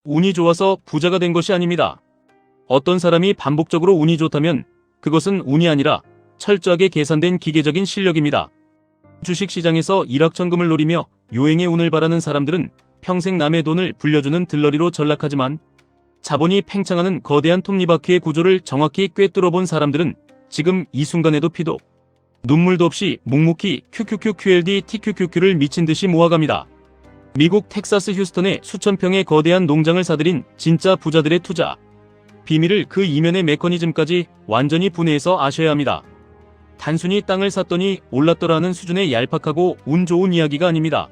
운이 좋아서 부자가 된 것이 아닙니다. 어떤 사람이 반복적으로 운이 좋다면 그것은 운이 아니라 철저하게 계산된 기계적인 실력입니다. 주식시장에서 일확천금을 노리며 요행의 운을 바라는 사람들은 평생 남의 돈을 불려주는 들러리로 전락하지만, 자본이 팽창하는 거대한 톱니바퀴의 구조를 정확히 꿰뚫어 본 사람들은 지금 이 순간에도 피도 눈물도 없이 묵묵히 QQQQLD TQQQ를 미친듯이 모아갑니다. 미국 텍사스 휴스턴의 수천 평의 거대한 농장을 사들인 진짜 부자들의 투자 비밀을, 그 이면의 메커니즘까지 완전히 분해해서 아셔야 합니다. 단순히 땅을 샀더니 올랐더라는 수준의 얄팍하고 운 좋은 이야기가 아닙니다.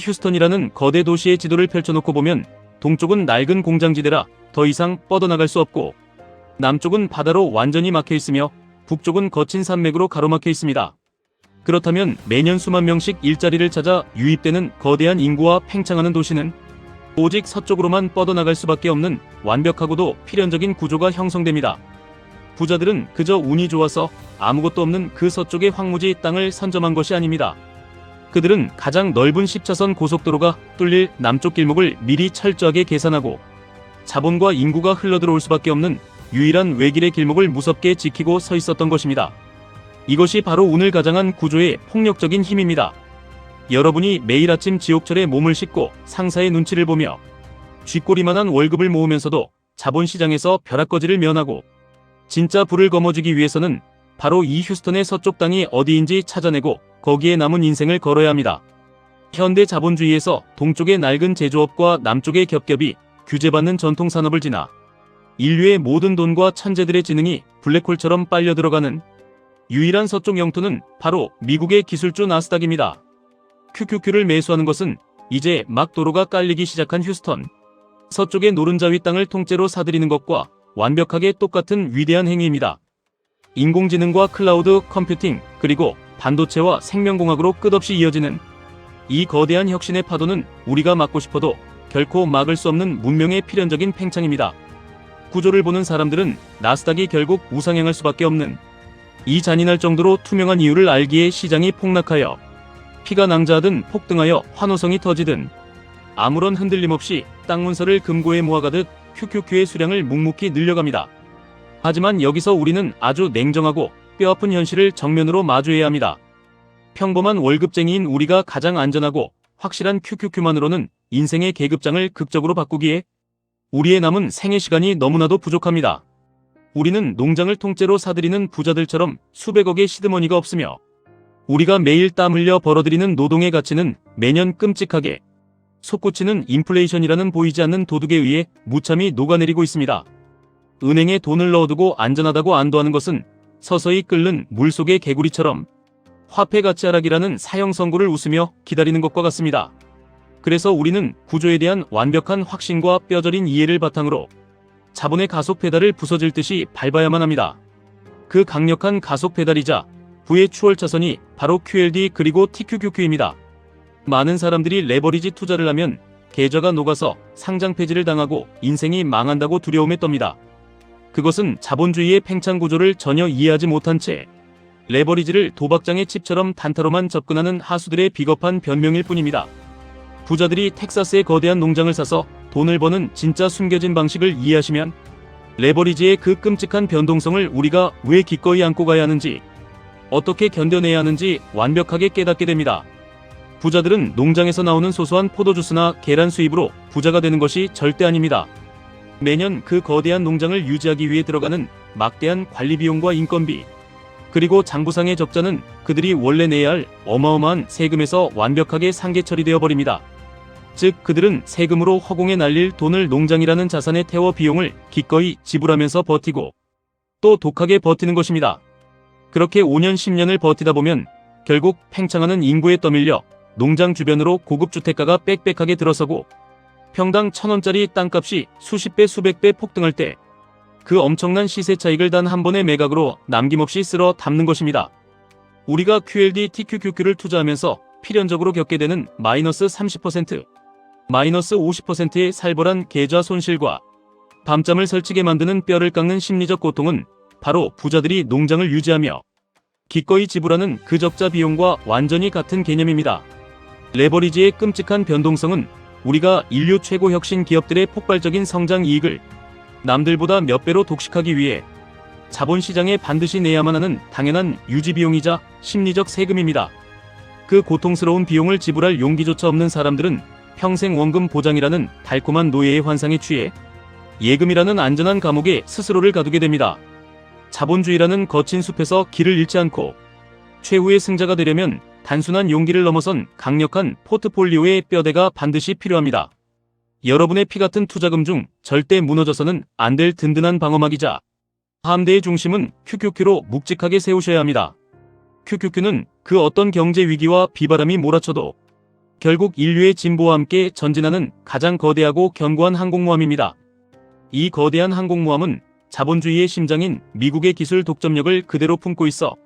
휴스턴이라는 거대 도시의 지도를 펼쳐놓고 보면 동쪽은 낡은 공장지대라 더 이상 뻗어나갈 수 없고, 남쪽은 바다로 완전히 막혀 있으며 북쪽은 거친 산맥으로 가로막혀 있습니다. 그렇다면 매년 수만 명씩 일자리를 찾아 유입되는 거대한 인구와 팽창하는 도시는 오직 서쪽으로만 뻗어나갈 수밖에 없는 완벽하고도 필연적인 구조가 형성됩니다. 부자들은 그저 운이 좋아서 아무것도 없는 그 서쪽의 황무지 땅을 선점한 것이 아닙니다. 그들은 가장 넓은 10차선 고속도로가 뚫릴 남쪽 길목을 미리 철저하게 계산하고, 자본과 인구가 흘러들어올 수밖에 없는 유일한 외길의 길목을 무섭게 지키고 서 있었던 것입니다. 이것이 바로 운을 가장한 구조의 폭력적인 힘입니다. 여러분이 매일 아침 지옥철에 몸을 싣고 상사의 눈치를 보며 쥐꼬리만한 월급을 모으면서도 자본시장에서 벼락거지를 면하고 진짜 부를 거머쥐기 위해서는 바로 이 휴스턴의 서쪽 땅이 어디인지 찾아내고 거기에 남은 인생을 걸어야 합니다. 현대 자본주의에서 동쪽의 낡은 제조업과 남쪽의 겹겹이 규제받는 전통산업을 지나 인류의 모든 돈과 천재들의 지능이 블랙홀처럼 빨려 들어가는 유일한 서쪽 영토는 바로 미국의 기술주 나스닥입니다. QQQ를 매수하는 것은 이제 막 도로가 깔리기 시작한 휴스턴 서쪽의 노른자 위 땅을 통째로 사들이는 것과 완벽하게 똑같은 위대한 행위입니다. 인공지능과 클라우드 컴퓨팅, 그리고 반도체와 생명공학으로 끝없이 이어지는 이 거대한 혁신의 파도는 우리가 막고 싶어도 결코 막을 수 없는 문명의 필연적인 팽창입니다. 구조를 보는 사람들은 나스닥이 결국 우상향할 수밖에 없는 이 잔인할 정도로 투명한 이유를 알기에 시장이 폭락하여 피가 낭자하든 폭등하여 환호성이 터지든 아무런 흔들림 없이 땅 문서를 금고에 모아가듯 QQQ의 수량을 묵묵히 늘려갑니다. 하지만 여기서 우리는 아주 냉정하고 뼈아픈 현실을 정면으로 마주해야 합니다. 평범한 월급쟁이인 우리가 가장 안전하고 확실한 QQQ만으로는 인생의 계급장을 극적으로 바꾸기에 우리의 남은 생애 시간이 너무나도 부족합니다. 우리는 농장을 통째로 사들이는 부자들처럼 수백억의 시드머니가 없으며, 우리가 매일 땀 흘려 벌어들이는 노동의 가치는 매년 끔찍하게 솟구치는 인플레이션이라는 보이지 않는 도둑에 의해 무참히 녹아내리고 있습니다. 은행에 돈을 넣어두고 안전하다고 안도하는 것은 서서히 끓는 물속의 개구리처럼 화폐 가치 하락이라는 사형 선고를 웃으며 기다리는 것과 같습니다. 그래서 우리는 구조에 대한 완벽한 확신과 뼈저린 이해를 바탕으로 자본의 가속 페달을 부서질 듯이 밟아야만 합니다. 그 강력한 가속 페달이자 부의 추월 차선이 바로 QLD 그리고 TQQQ입니다. 많은 사람들이 레버리지 투자를 하면 계좌가 녹아서 상장 폐지를 당하고 인생이 망한다고 두려움에 떱니다. 그것은 자본주의의 팽창 구조를 전혀 이해하지 못한 채 레버리지를 도박장의 칩처럼 단타로만 접근하는 하수들의 비겁한 변명일 뿐입니다. 부자들이 텍사스의 거대한 농장을 사서 돈을 버는 진짜 숨겨진 방식을 이해하시면 레버리지의 그 끔찍한 변동성을 우리가 왜 기꺼이 안고 가야 하는지, 어떻게 견뎌내야 하는지 완벽하게 깨닫게 됩니다. 부자들은 농장에서 나오는 소소한 포도주스나 계란 수입으로 부자가 되는 것이 절대 아닙니다. 매년 그 거대한 농장을 유지하기 위해 들어가는 막대한 관리 비용과 인건비, 그리고 장부상의 적자는 그들이 원래 내야 할 어마어마한 세금에서 완벽하게 상계 처리되어 버립니다. 즉, 그들은 세금으로 허공에 날릴 돈을 농장이라는 자산에 태워 비용을 기꺼이 지불하면서 버티고 또 독하게 버티는 것입니다. 그렇게 5년 10년을 버티다 보면 결국 팽창하는 인구에 떠밀려 농장 주변으로 고급 주택가가 빽빽하게 들어서고 평당 1,000원짜리 땅값이 수십 배 수백 배 폭등할 때 그 엄청난 시세 차익을 단 한 번의 매각으로 남김없이 쓸어 담는 것입니다. 우리가 QLD TQQQ를 투자하면서 필연적으로 겪게 되는 마이너스 30%, 마이너스 50%의 살벌한 계좌 손실과 밤잠을 설치게 만드는 뼈를 깎는 심리적 고통은 바로 부자들이 농장을 유지하며 기꺼이 지불하는 그 적자 비용과 완전히 같은 개념입니다. 레버리지의 끔찍한 변동성은 우리가 인류 최고 혁신 기업들의 폭발적인 성장 이익을 남들보다 몇 배로 독식하기 위해 자본시장에 반드시 내야만 하는 당연한 유지비용이자 심리적 세금입니다. 그 고통스러운 비용을 지불할 용기조차 없는 사람들은 평생 원금 보장이라는 달콤한 노예의 환상에 취해 예금이라는 안전한 감옥에 스스로를 가두게 됩니다. 자본주의라는 거친 숲에서 길을 잃지 않고 최후의 승자가 되려면 단순한 용기를 넘어선 강력한 포트폴리오의 뼈대가 반드시 필요합니다. 여러분의 피 같은 투자금 중 절대 무너져서는 안 될 든든한 방어막이자 함대의 중심은 QQQ로 묵직하게 세우셔야 합니다. QQQ는 그 어떤 경제 위기와 비바람이 몰아쳐도 결국 인류의 진보와 함께 전진하는 가장 거대하고 견고한 항공모함입니다. 이 거대한 항공모함은 자본주의의 심장인 미국의 기술 독점력을 그대로 품고 있어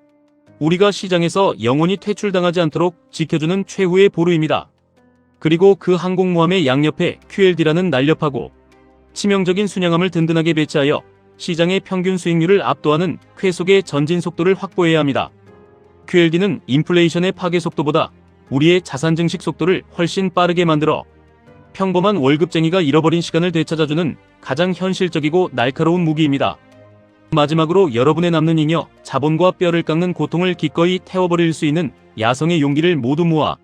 우리가 시장에서 영원히 퇴출당하지 않도록 지켜주는 최후의 보루입니다. 그리고 그 항공모함의 양옆에 QLD라는 날렵하고 치명적인 순양함을 든든하게 배치하여 시장의 평균 수익률을 압도하는 쾌속의 전진 속도를 확보해야 합니다. QLD는 인플레이션의 파괴 속도보다 우리의 자산 증식 속도를 훨씬 빠르게 만들어 평범한 월급쟁이가 잃어버린 시간을 되찾아주는 가장 현실적이고 날카로운 무기입니다. 마지막으로 여러분의 남는 잉여, 자본과 뼈를 깎는 고통을 기꺼이 태워버릴 수 있는 야성의 용기를 모두 모아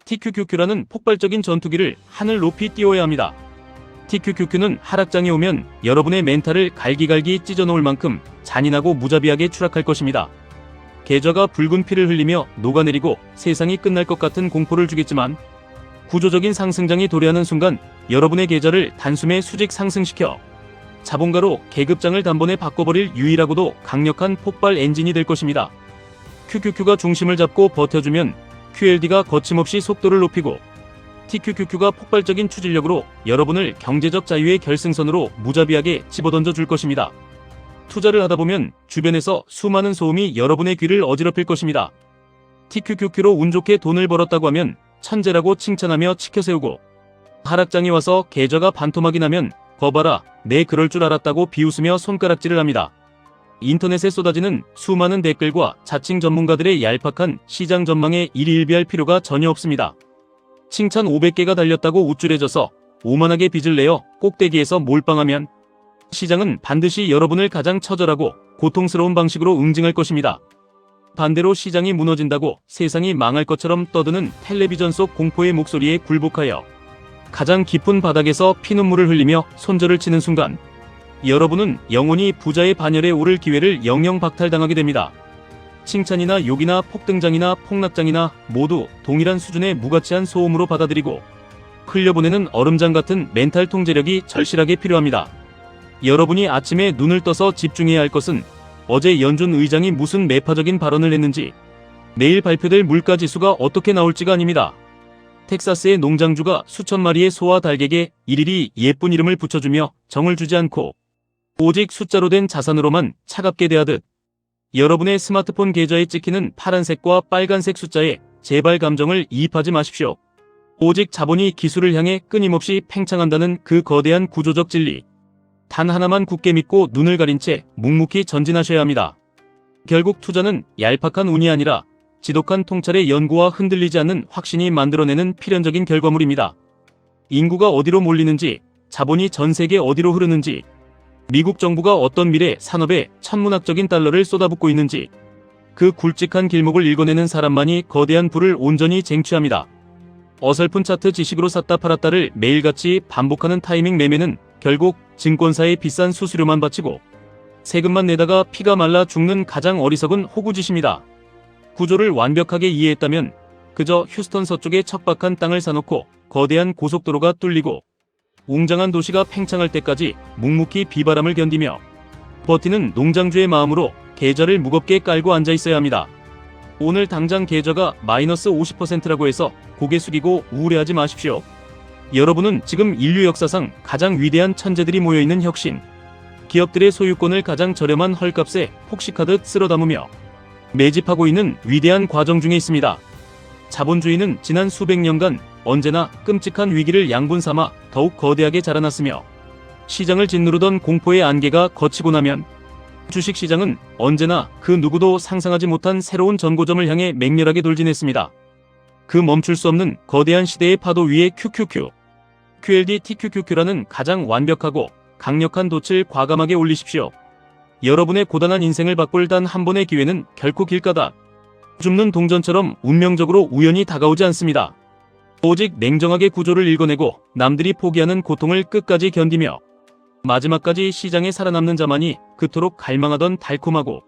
TQQQ라는 폭발적인 전투기를 하늘 높이 띄워야 합니다. TQQQ는 하락장에 오면 여러분의 멘탈을 갈기갈기 찢어놓을 만큼 잔인하고 무자비하게 추락할 것입니다. 계좌가 붉은 피를 흘리며 녹아내리고 세상이 끝날 것 같은 공포를 주겠지만 구조적인 상승장이 도래하는 순간 여러분의 계좌를 단숨에 수직 상승시켜 자본가로 계급장을 단번에 바꿔버릴 유일하고도 강력한 폭발 엔진이 될 것입니다. QQQ가 중심을 잡고 버텨주면 QLD가 거침없이 속도를 높이고 TQQQ가 폭발적인 추진력으로 여러분을 경제적 자유의 결승선으로 무자비하게 집어던져 줄 것입니다. 투자를 하다보면 주변에서 수많은 소음이 여러분의 귀를 어지럽힐 것입니다. TQQQ로 운 좋게 돈을 벌었다고 하면 천재라고 칭찬하며 치켜세우고 하락장이 와서 계좌가 반토막이 나면 거봐라, 내 그럴 줄 알았다고 비웃으며 손가락질을 합니다. 인터넷에 쏟아지는 수많은 댓글과 자칭 전문가들의 얄팍한 시장 전망에 일희일비할 필요가 전혀 없습니다. 칭찬 500개가 달렸다고 우쭐해져서 오만하게 빚을 내어 꼭대기에서 몰빵하면 시장은 반드시 여러분을 가장 처절하고 고통스러운 방식으로 응징할 것입니다. 반대로 시장이 무너진다고 세상이 망할 것처럼 떠드는 텔레비전 속 공포의 목소리에 굴복하여 가장 깊은 바닥에서 피눈물을 흘리며 손절을 치는 순간 여러분은 영원히 부자의 반열에 오를 기회를 영영 박탈당하게 됩니다. 칭찬이나 욕이나 폭등장이나 폭락장이나 모두 동일한 수준의 무가치한 소음으로 받아들이고 흘려보내는 얼음장 같은 멘탈 통제력이 절실하게 필요합니다. 여러분이 아침에 눈을 떠서 집중해야 할 것은 어제 연준 의장이 무슨 매파적인 발언을 했는지 내일 발표될 물가지수가 어떻게 나올지가 아닙니다. 텍사스의 농장주가 수천 마리의 소와 닭에게 일일이 예쁜 이름을 붙여주며 정을 주지 않고 오직 숫자로 된 자산으로만 차갑게 대하듯 여러분의 스마트폰 계좌에 찍히는 파란색과 빨간색 숫자에 제발 감정을 이입하지 마십시오. 오직 자본이 기술을 향해 끊임없이 팽창한다는 그 거대한 구조적 진리. 단 하나만 굳게 믿고 눈을 가린 채 묵묵히 전진하셔야 합니다. 결국 투자는 얄팍한 운이 아니라 지독한 통찰의 연구와 흔들리지 않는 확신이 만들어내는 필연적인 결과물입니다. 인구가 어디로 몰리는지, 자본이 전 세계 어디로 흐르는지, 미국 정부가 어떤 미래 산업에 천문학적인 달러를 쏟아붓고 있는지 그 굵직한 길목을 읽어내는 사람만이 거대한 부를 온전히 쟁취합니다. 어설픈 차트 지식으로 샀다 팔았다를 매일같이 반복하는 타이밍 매매는 결국 증권사의 비싼 수수료만 바치고 세금만 내다가 피가 말라 죽는 가장 어리석은 호구짓입니다. 구조를 완벽하게 이해했다면 그저 휴스턴 서쪽에 척박한 땅을 사놓고 거대한 고속도로가 뚫리고 웅장한 도시가 팽창할 때까지 묵묵히 비바람을 견디며 버티는 농장주의 마음으로 계좌를 무겁게 깔고 앉아 있어야 합니다. 오늘 당장 계좌가 마이너스 50%라고 해서 고개 숙이고 우울해하지 마십시오. 여러분은 지금 인류 역사상 가장 위대한 천재들이 모여있는 혁신, 기업들의 소유권을 가장 저렴한 헐값에 폭식하듯 쓸어 담으며 매집하고 있는 위대한 과정 중에 있습니다. 자본주의는 지난 수백 년간 언제나 끔찍한 위기를 양분 삼아 더욱 거대하게 자라났으며 시장을 짓누르던 공포의 안개가 걷히고 나면 주식시장은 언제나 그 누구도 상상하지 못한 새로운 전고점을 향해 맹렬하게 돌진했습니다. 그 멈출 수 없는 거대한 시대의 파도 위에 QQQ. QLD TQQQ라는 가장 완벽하고 강력한 돛을 과감하게 올리십시오. 여러분의 고단한 인생을 바꿀 단 한 번의 기회는 결코 길가다 줍는 동전처럼 운명적으로 우연히 다가오지 않습니다. 오직 냉정하게 구조를 읽어내고 남들이 포기하는 고통을 끝까지 견디며 마지막까지 시장에 살아남는 자만이 그토록 갈망하던 달콤하고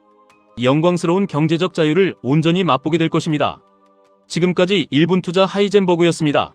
영광스러운 경제적 자유를 온전히 맛보게 될 것입니다. 지금까지 1분 투자 하이젠버그였습니다.